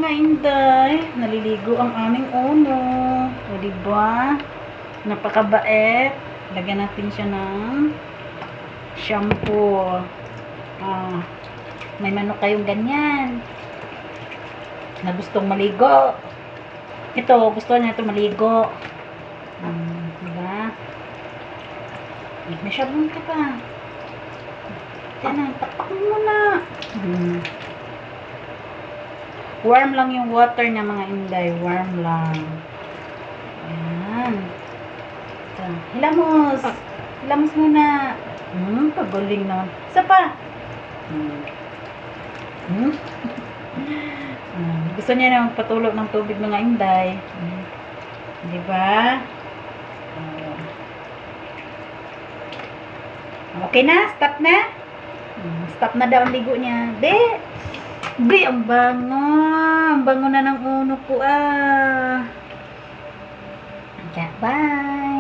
mga inday, naliligo ang aming uno. O diba? Napakabait. Lagyan natin siya ng shampoo. May manok kayong ganyan na gustong maligo. Ito, gusto niya ito maligo. Diba? May sabon ka pa. Yan na, tapak mo na. Warm lang yung water niya mga inday. Warm lang. Ayan. Ito. Hilamos. Hilamos muna. Pagaling naman. Isa pa. Gusto niya na magpatulog ng tubig mga inday. Diba? Okay na? Stop na? Stop na daw ang ligo niya. Ang bango. Ang bango na ng uno ko. Bye.